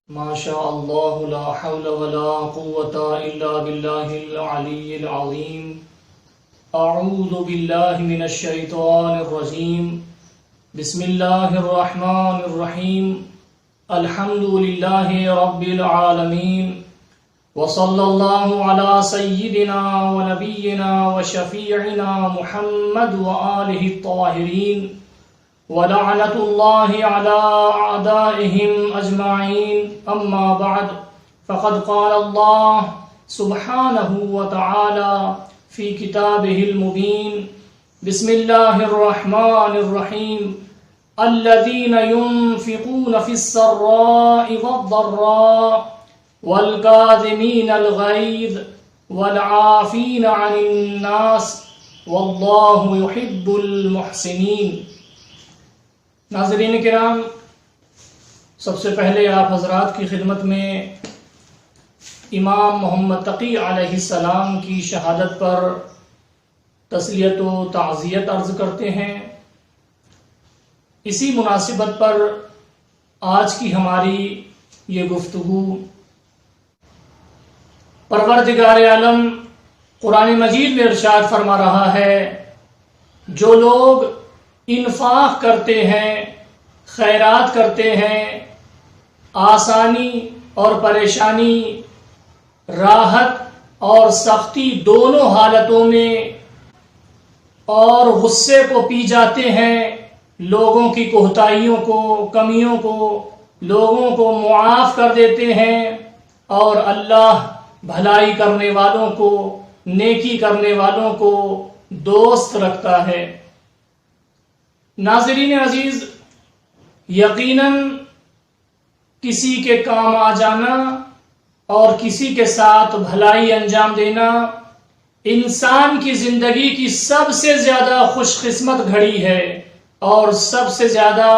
ما شاء الله لا حول ولا قوة إلا بالله العلي العظيم. أعوذ بالله من الشيطان الرجيم. بسم الله الرحمن الرحيم. الحمد لله رب العالمين. وصلى الله على سيدنا ونبينا وشفيعنا محمد وآله الطاهرين. ولعنة الله على أعدائهم أجمعين. أما بعد فقد قال الله سبحانه وتعالى في كتابه المبين. بسم الله الرحمن الرحيم. الذين ينفقون في السراء والضراء والكاظمين الغيظ والعافين عن الناس والله يحب المحسنين. ناظرین کرام، سب سے پہلے آپ حضرات کی خدمت میں امام محمد تقی علیہ السلام کی شہادت پر تسلیت و تعزیت عرض کرتے ہیں. اسی مناسبت پر آج کی ہماری یہ گفتگو پروردگار عالم قرآن مجید میں ارشاد فرما رہا ہے، جو لوگ انفاق کرتے ہیں، خیرات کرتے ہیں، آسانی اور پریشانی، راحت اور سختی دونوں حالتوں میں، اور غصے کو پی جاتے ہیں، لوگوں کی کوتاہیوں کو، کمیوں کو، لوگوں کو معاف کر دیتے ہیں، اور اللہ بھلائی کرنے والوں کو، نیکی کرنے والوں کو دوست رکھتا ہے. ناظرین عزیز، یقیناً کسی کے کام آ جانا اور کسی کے ساتھ بھلائی انجام دینا انسان کی زندگی کی سب سے زیادہ خوش قسمت گھڑی ہے، اور سب سے زیادہ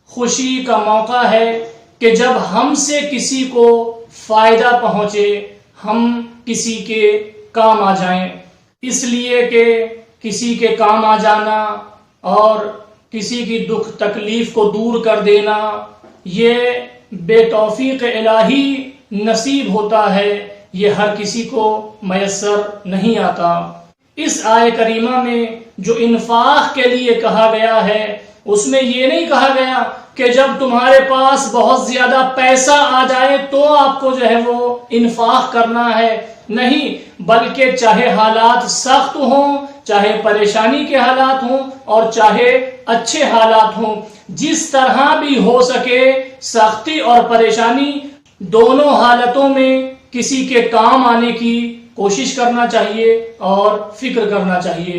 خوشی کا موقع ہے کہ جب ہم سے کسی کو فائدہ پہنچے، ہم کسی کے کام آ جائیں. اس لیے کہ کسی کے کام آ جانا اور کسی کی دکھ تکلیف کو دور کر دینا یہ بے توفیق الہی نصیب ہوتا ہے، یہ ہر کسی کو میسر نہیں آتا. اس آیہ کریمہ میں جو انفاق کے لیے کہا گیا ہے، اس میں یہ نہیں کہا گیا کہ جب تمہارے پاس بہت زیادہ پیسہ آ جائے تو آپ کو جو ہے وہ انفاق کرنا ہے. نہیں، بلکہ چاہے حالات سخت ہوں، چاہے پریشانی کے حالات ہوں، اور چاہے اچھے حالات ہوں، جس طرح بھی ہو سکے سختی اور پریشانی دونوں حالتوں میں کسی کے کام آنے کی کوشش کرنا چاہیے اور فکر کرنا چاہیے.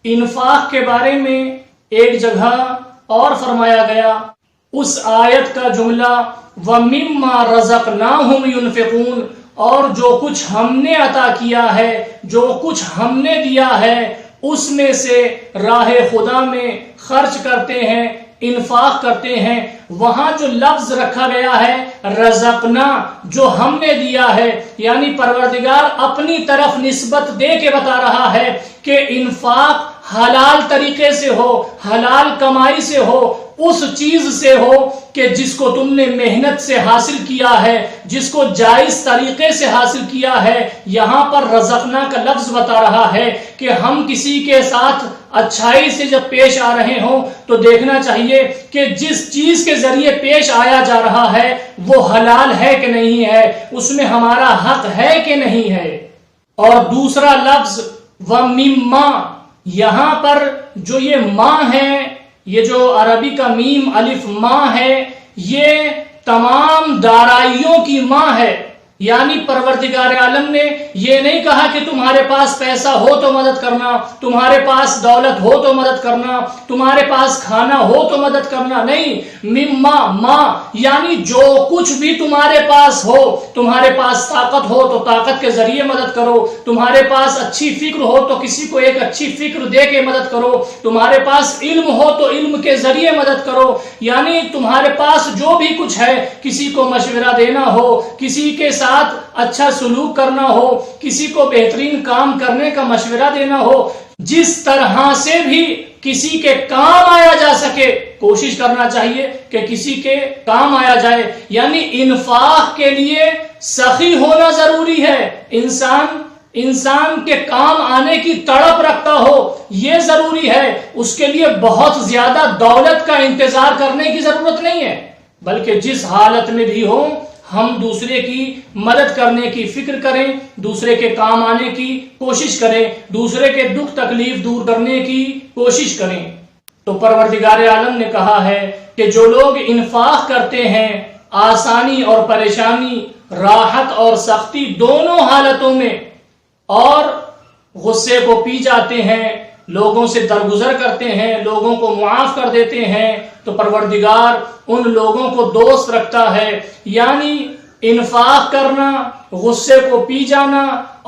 انفاق کے بارے میں ایک جگہ اور فرمایا گیا، اس آیت کا جملہ وَمِمَّا رَزَقْنَاهُمْ يُنْفِقُونَ، اور جو کچھ ہم نے عطا کیا ہے، جو کچھ ہم نے دیا ہے، اس میں سے راہ خدا میں خرچ کرتے ہیں، انفاق کرتے ہیں. وہاں جو لفظ رکھا گیا ہے رزقنا، جو ہم نے دیا ہے، یعنی پروردگار اپنی طرف نسبت دے کے بتا رہا ہے کہ انفاق حلال طریقے سے ہو، حلال کمائی سے ہو، اس چیز سے ہو کہ جس کو تم نے محنت سے حاصل کیا ہے، جس کو جائز طریقے سے حاصل کیا ہے. یہاں پر رزقنا کا لفظ بتا رہا ہے کہ ہم کسی کے ساتھ اچھائی سے جب پیش آ رہے ہوں تو دیکھنا چاہیے کہ جس چیز کے ذریعے پیش آیا جا رہا ہے وہ حلال ہے کہ نہیں ہے، اس میں ہمارا حق ہے کہ نہیں ہے. اور دوسرا لفظ وَمِمَّا، یہاں پر جو یہ ماں ہے، یہ جو عربی کا میم الف ماں ہے، یہ تمام دارائیوں کی ماں ہے. یعنی پروردگار عالم نے یہ نہیں کہا کہ تمہارے پاس پیسہ ہو تو مدد کرنا، تمہارے پاس دولت ہو تو مدد کرنا، تمہارے پاس کھانا ہو تو مدد کرنا. نہیں، مما ماں، یعنی جو کچھ بھی تمہارے پاس ہو، تمہارے پاس طاقت ہو تو طاقت کے ذریعے مدد کرو، تمہارے پاس اچھی فکر ہو تو کسی کو ایک اچھی فکر دے کے مدد کرو، تمہارے پاس علم ہو تو علم کے ذریعے مدد کرو. یعنی تمہارے پاس جو بھی کچھ ہے، کسی کو مشورہ دینا ہو، کسی کے ساتھ اچھا سلوک کرنا ہو، کسی کو بہترین کام کرنے کا مشورہ دینا ہو، جس طرح سے بھی کسی کے کام آیا جا سکے کوشش کرنا چاہیے کہ کسی کے کام آیا جائے. یعنی انفاق کے لیے سخی ہونا ضروری ہے. انسان کے کام آنے کی تڑپ رکھتا ہو یہ ضروری ہے. اس کے لیے بہت زیادہ دولت کا انتظار کرنے کی ضرورت نہیں ہے، بلکہ جس حالت میں بھی ہو ہم دوسرے کی مدد کرنے کی فکر کریں، دوسرے کے کام آنے کی کوشش کریں، دوسرے کے دکھ تکلیف دور کرنے کی کوشش کریں. تو پروردگار عالم نے کہا ہے کہ جو لوگ انفاق کرتے ہیں آسانی اور پریشانی، راحت اور سختی دونوں حالتوں میں، اور غصے کو پی جاتے ہیں، لوگوں سے درگزر کرتے ہیں، لوگوں کو معاف کر دیتے ہیں، تو پروردگار ان لوگوں کو دوست رکھتا ہے. یعنی انفاق کرنا، غصے کو پی جانا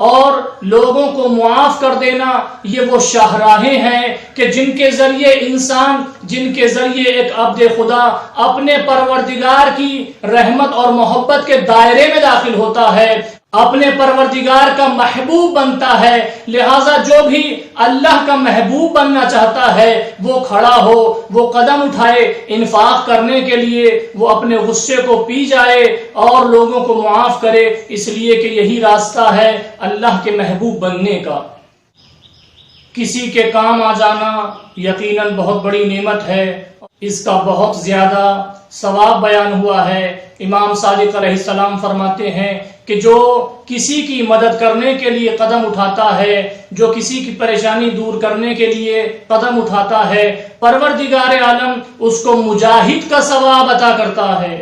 اور لوگوں کو معاف کر دینا، یہ وہ شاہراہیں ہیں کہ جن کے ذریعے ایک عبد خدا اپنے پروردگار کی رحمت اور محبت کے دائرے میں داخل ہوتا ہے، اپنے پروردگار کا محبوب بنتا ہے. لہذا جو بھی اللہ کا محبوب بننا چاہتا ہے وہ کھڑا ہو، وہ قدم اٹھائے انفاق کرنے کے لیے، وہ اپنے غصے کو پی جائے اور لوگوں کو معاف کرے، اس لیے کہ یہی راستہ ہے اللہ کے محبوب بننے کا. کسی کے کام آ جانا یقیناً بہت بڑی نعمت ہے، اس کا بہت زیادہ ثواب بیان ہوا ہے. امام صادق علیہ السلام فرماتے ہیں کہ جو کسی کی مدد کرنے کے لیے قدم اٹھاتا ہے، جو کسی کی پریشانی دور کرنے کے لیے قدم اٹھاتا ہے، پروردگار عالم اس کو مجاہد کا ثواب عطا کرتا ہے.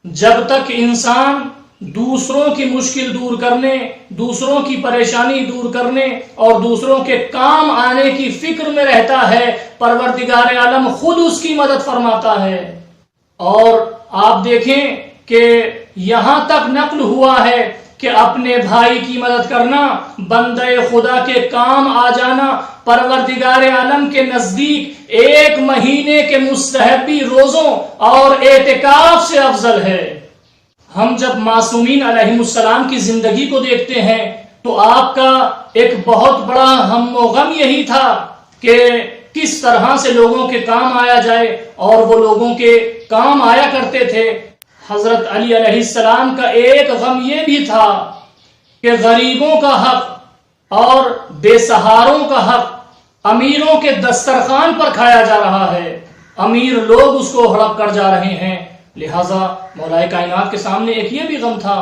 جب تک انسان دوسروں کی مشکل دور کرنے، دوسروں کی پریشانی دور کرنے اور دوسروں کے کام آنے کی فکر میں رہتا ہے، پروردگار عالم خود اس کی مدد فرماتا ہے. اور آپ دیکھیں کہ یہاں تک نقل ہوا ہے کہ اپنے بھائی کی مدد کرنا، بندے خدا کے کام آ جانا پروردگار عالم کے نزدیک 1 مہینے کے مستحبی روزوں اور اعتکاف سے افضل ہے. ہم جب معصومین علیہم السلام کی زندگی کو دیکھتے ہیں تو آپ کا ایک بہت بڑا ہم و غم یہی تھا کہ کس طرح سے لوگوں کے کام آیا جائے، اور وہ لوگوں کے کام آیا کرتے تھے. حضرت علی علیہ السلام کا ایک غم یہ بھی تھا کہ غریبوں کا حق اور بے سہاروں کا حق امیروں کے دسترخوان پر کھایا جا رہا ہے، امیر لوگ اس کو ہڑپ کر جا رہے ہیں. لہذا مولا کائنات کے سامنے ایک یہ بھی غم تھا.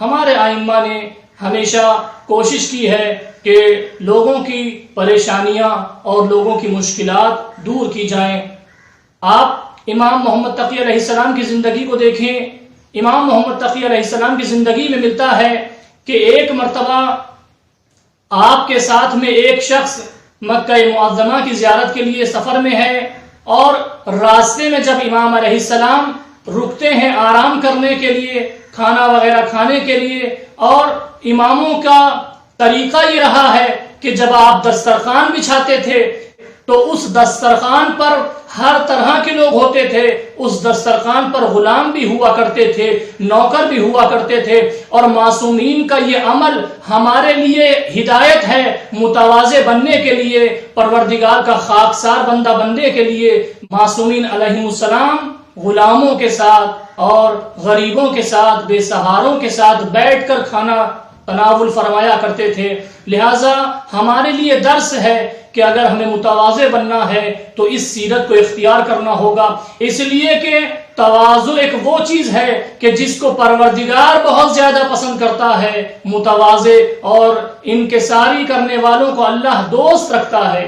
ہمارے ائمہ نے ہمیشہ کوشش کی ہے کہ لوگوں کی پریشانیاں اور لوگوں کی مشکلات دور کی جائیں. آپ امام محمد تقی علیہ السلام کی زندگی کو دیکھیں. امام محمد تقی علیہ السلام کی زندگی میں ملتا ہے کہ ایک مرتبہ آپ کے ساتھ میں ایک شخص مکہ معظمہ کی زیارت کے لیے سفر میں ہے، اور راستے میں جب امام علیہ السلام رکتے ہیں آرام کرنے کے لیے، کھانا وغیرہ کھانے کے لیے، اور اماموں کا طریقہ یہ رہا ہے کہ جب آپ دسترخوان بچھاتے تھے تو اس دسترخوان پر ہر طرح کے لوگ ہوتے تھے، اس دسترخوان پر غلام بھی ہوا کرتے تھے، نوکر بھی ہوا کرتے تھے. اور معصومین کا یہ عمل ہمارے لیے ہدایت ہے متواضع بننے کے لیے، پروردگار کا خاکسار بندہ بننے کے لیے. معصومین علیہم السلام غلاموں کے ساتھ اور غریبوں کے ساتھ، بے سہاروں کے ساتھ بیٹھ کر کھانا تناول فرمایا کرتے تھے. لہذا ہمارے لیے درس ہے کہ اگر ہمیں متواضع بننا ہے تو اس سیرت کو اختیار کرنا ہوگا، اس لیے کہ تواضع ایک وہ چیز ہے کہ جس کو پروردگار بہت زیادہ پسند کرتا ہے. متواضع اور انکساری کرنے والوں کو اللہ دوست رکھتا ہے.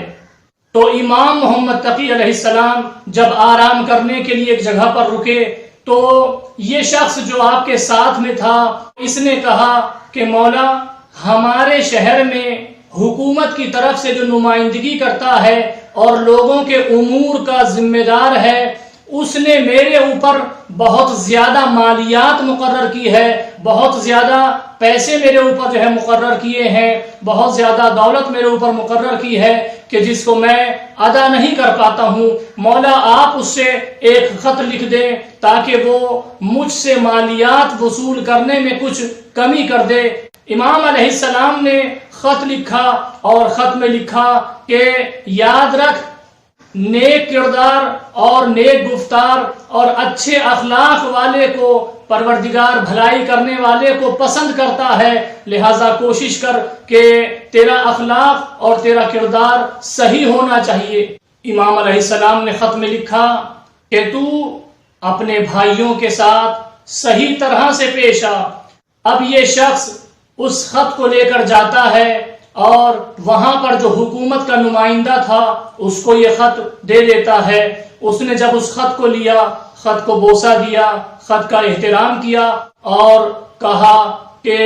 تو امام محمد تقی علیہ السلام جب آرام کرنے کے لیے ایک جگہ پر رکے تو یہ شخص جو آپ کے ساتھ میں تھا، اس نے کہا کہ مولا، ہمارے شہر میں حکومت کی طرف سے جو نمائندگی کرتا ہے اور لوگوں کے امور کا ذمہ دار ہے، اس نے میرے اوپر بہت زیادہ مالیات مقرر کی ہے، بہت زیادہ پیسے میرے اوپر جو ہے مقرر کیے ہیں، بہت زیادہ دولت میرے اوپر مقرر کی ہے کہ جس کو میں ادا نہیں کر پاتا ہوں. مولا آپ اس سے ایک خط لکھ دیں تاکہ وہ مجھ سے مالیات وصول کرنے میں کچھ کمی کر دے. امام علیہ السلام نے خط لکھا اور خط میں لکھا کہ یاد رکھ نیک کردار اور نیک گفتار اور اچھے اخلاق والے کو پروردگار بھلائی کرنے والے کو پسند کرتا ہے، لہذا کوشش کر کہ تیرا اخلاق اور تیرا کردار صحیح ہونا چاہیے۔ امام علیہ السلام نے خط میں لکھا کہ تو اپنے بھائیوں کے ساتھ صحیح طرح سے پیش آ۔ اب یہ شخص اس خط کو لے کر جاتا ہے اور وہاں پر جو حکومت کا نمائندہ تھا اس کو یہ خط دے دیتا ہے۔ اس نے جب اس خط کو لیا، خط کو بوسہ دیا، خط کا احترام کیا اور کہا کہ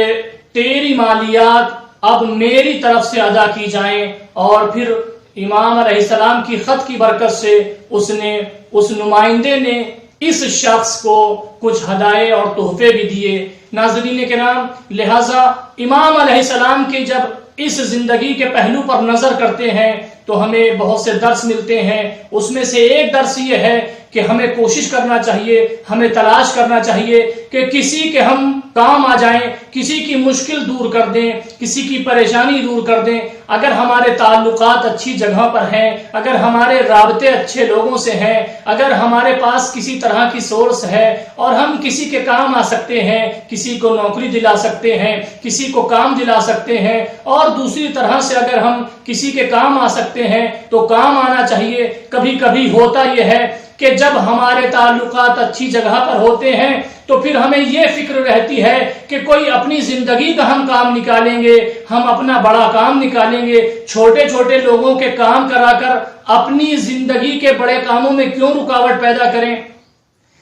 تیری مالیات اب میری طرف سے ادا کی جائیں، اور پھر امام علیہ السلام کی خط کی برکت سے اس نمائندے نے اس شخص کو کچھ ہدایے اور تحفے بھی دیے۔ ناظرین کرام، لہذا امام علیہ السلام کے جب اس زندگی کے پہلو پر نظر کرتے ہیں تو ہمیں بہت سے درس ملتے ہیں۔ اس میں سے ایک درس یہ ہے کہ ہمیں کوشش کرنا چاہیے، ہمیں تلاش کرنا چاہیے کہ کسی کے ہم کام آ جائیں، کسی کی مشکل دور کر دیں، کسی کی پریشانی دور کر دیں۔ اگر ہمارے تعلقات اچھی جگہ پر ہیں، اگر ہمارے رابطے اچھے لوگوں سے ہیں، اگر ہمارے پاس کسی طرح کی سورس ہے اور ہم کسی کے کام آ سکتے ہیں، کسی کو نوکری دلا سکتے ہیں، کسی کو کام دلا سکتے ہیں، اور دوسری طرح سے اگر ہم کسی کے کام آ سکتے ہیں تو کام آنا چاہیے۔ کبھی کبھی ہوتا یہ ہے کہ جب ہمارے تعلقات اچھی جگہ پر ہوتے ہیں تو پھر ہمیں یہ فکر رہتی ہے کہ کوئی اپنی زندگی کا ہم کام نکالیں گے، ہم اپنا بڑا کام نکالیں گے۔ چھوٹے چھوٹے لوگوں کے کام کرا کر اپنی زندگی کے بڑے کاموں میں کیوں رکاوٹ پیدا کریں؟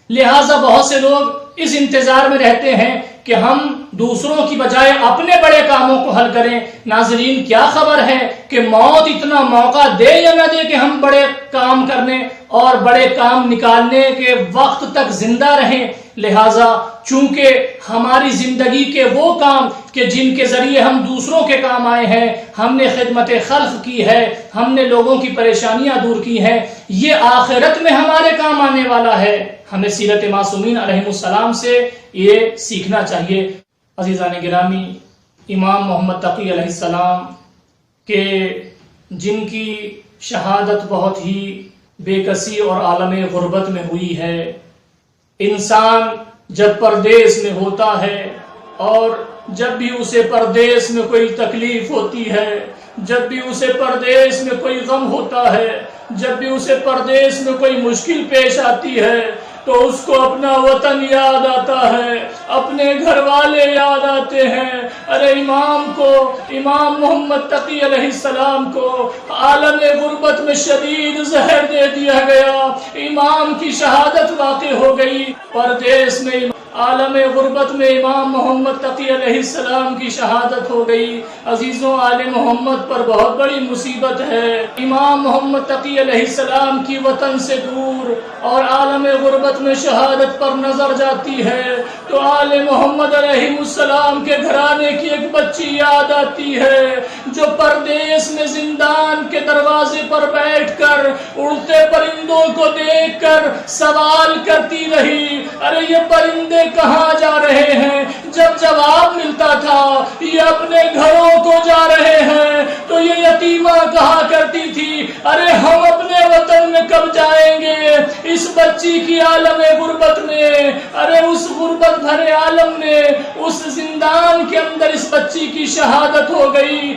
لہٰذا بہت سے لوگ اس انتظار میں رہتے ہیں کہ ہم دوسروں کی بجائے اپنے بڑے کاموں کو حل کریں۔ ناظرین، کیا خبر ہے کہ موت اتنا موقع دے یا نہ دے کہ ہم بڑے کام کرنے اور بڑے کام نکالنے کے وقت تک زندہ رہیں۔ لہٰذا چونکہ ہماری زندگی کے وہ کام کہ جن کے ذریعے ہم دوسروں کے کام آئے ہیں، ہم نے خدمت خلق کی ہے، ہم نے لوگوں کی پریشانیاں دور کی ہیں، یہ آخرت میں ہمارے کام آنے والا ہے۔ ہمیں سیرت معصومین علیہ السلام سے یہ سیکھنا چاہیے۔ عزیزان گرامی، امام محمد تقی علیہ السلام کے جن کی شہادت بہت ہی بے کسی اور عالم غربت میں ہوئی ہے، انسان جب پردیس میں ہوتا ہے اور جب بھی اسے پردیس میں کوئی تکلیف ہوتی ہے، جب بھی اسے پردیس میں کوئی غم ہوتا ہے، جب بھی اسے پردیس میں کوئی مشکل پیش آتی ہے تو اس کو اپنا وطن یاد آتا ہے، اپنے گھر والے یاد آتے ہیں۔ ارے امام محمد تقی علیہ السلام کو عالم غربت میں شدید زہر دے دیا گیا، امام کی شہادت واقع ہو گئی۔ پردیس میں عالم غربت میں امام محمد تقی علیہ السلام کی شہادت ہو گئی۔ عزیزوں، آل محمد پر بہت بڑی مصیبت ہے۔ امام محمد تقی علیہ السلام کی وطن سے دور اور عالم غربت میں شہادت پر نظر جاتی ہے تو آل محمد علیہ السلام کے گھرانے کی ایک بچی یاد آتی ہے جو پردیس میں زندان کے دروازے پر بیٹھ کر اڑتے پرندوں کو دیکھ کر سوال کرتی رہی، ارے یہ پرندے کہاں جا رہے ہیں؟ جب جواب ملتا تھا یہ اپنے گھروں کو جا رہے ہیں تو یہ یتیمہ کہا کرتی تھی، ارے ہم اپنے وطن میں کب جائیں گے؟ اس بچی کی عالم غربت میں، ارے اس غربت بھرے عالم میں، اس زندان کے اندر اس بچی کی شہادت ہو گئی۔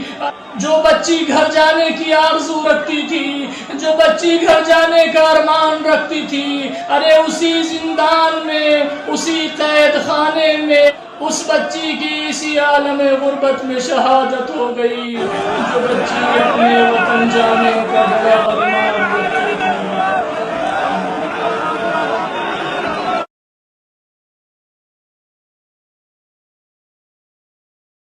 جو بچی گھر جانے کی آرزو رکھتی تھی، جو بچی گھر جانے کا ارمان رکھتی تھی، ارے اسی زندان میں، اسی قید خانے میں اس بچی کی اسی عالم غربت میں شہادت ہو گئی۔ جو بچی اپنے وطن جانے کا